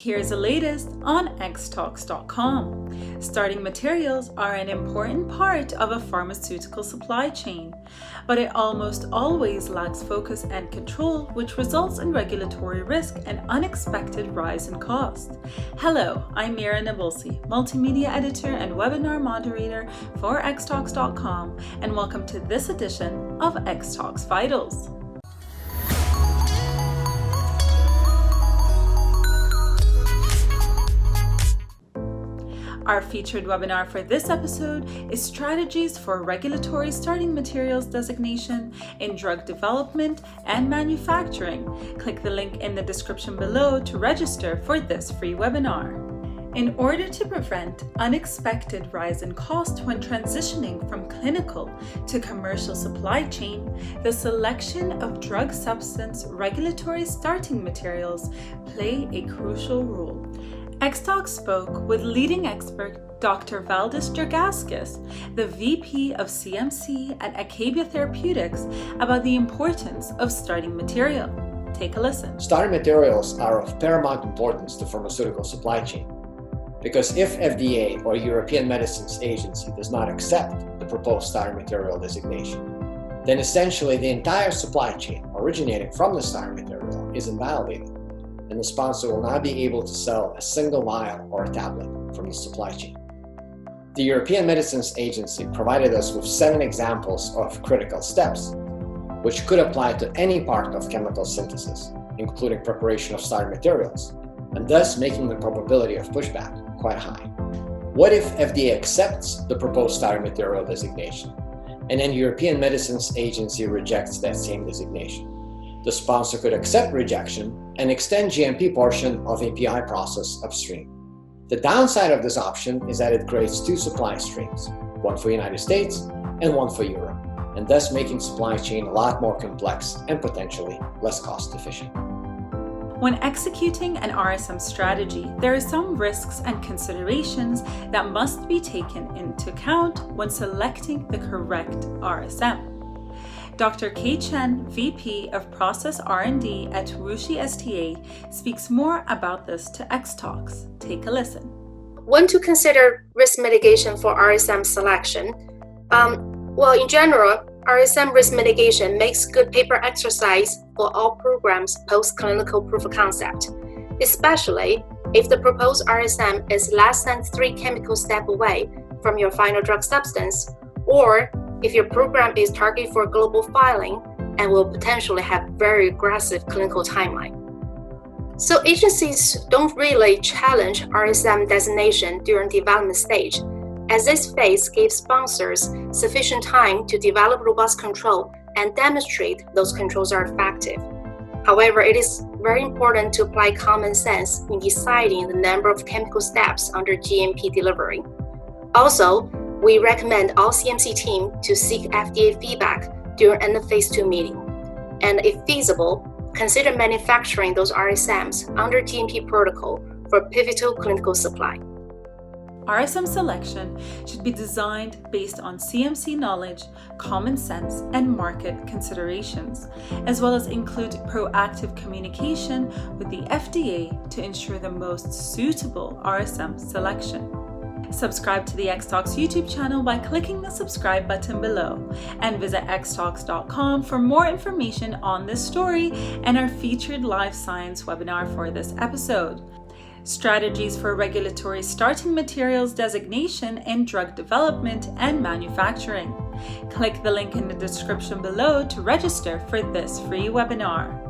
Here's the latest on xtalks.com. Starting materials are an important part of a pharmaceutical supply chain, but it almost always lacks focus and control, which results in regulatory risk and unexpected rise in cost. Hello, I'm Mira Nabulsi, multimedia editor and webinar moderator for xtalks.com, and welcome to this edition of Xtalks Vitals. Our featured webinar for this episode is Strategies for Regulatory Starting Materials Designation in Drug Development and Manufacturing. Click the link in the description below to register for this free webinar. In order to prevent unexpected rise in cost when transitioning from clinical to commercial supply chain, the selection of drug substance regulatory starting materials play a crucial role. Xtalks spoke with leading expert Dr. Valdis Dragauskas, the VP of CMC at Acacia Therapeutics, about the importance of starting material. Take a listen. Starting materials are of paramount importance to pharmaceutical supply chain, because if FDA or European Medicines Agency does not accept the proposed starting material designation, then essentially the entire supply chain originating from the starting material is invalidated, and the sponsor will not be able to sell a single vial or a tablet from the supply chain. The European Medicines Agency provided us with 7 examples of critical steps, which could apply to any part of chemical synthesis, including preparation of starting materials, and thus making the probability of pushback quite high. What if FDA accepts the proposed starting material designation, and then European Medicines Agency rejects that same designation? The sponsor could accept rejection and extend GMP portion of API process upstream. The downside of this option is that it creates 2 supply streams, one for the United States and one for Europe, and thus making supply chain a lot more complex and potentially less cost efficient. When executing an RSM strategy, there are some risks and considerations that must be taken into account when selecting the correct RSM. Dr. Kei Chen, VP of Process R&D at WuXi STA, speaks more about this to Xtalks. Take a listen. When to consider risk mitigation for RSM selection? In general, RSM risk mitigation makes good paper exercise for all programs post-clinical proof of concept, especially if the proposed RSM is less than 3 chemical steps away from your final drug substance, or if your program is targeted for global filing and will potentially have very aggressive clinical timeline. So agencies don't really challenge RSM designation during development stage, as this phase gives sponsors sufficient time to develop robust control and demonstrate those controls are effective. However, it is very important to apply common sense in deciding the number of chemical steps under GMP delivery. Also, we recommend all CMC team to seek FDA feedback during end of phase 2 meeting, and if feasible, consider manufacturing those RSMs under GMP protocol for pivotal clinical supply. RSM selection should be designed based on CMC knowledge, common sense, and market considerations, as well as include proactive communication with the FDA to ensure the most suitable RSM selection. Subscribe to the Xtalks YouTube channel by clicking the subscribe button below, and visit xtalks.com for more information on this story and our featured life science webinar for this episode. Strategies for Regulatory Starting Materials Designation in Drug Development and Manufacturing. Click the link in the description below to register for this free webinar.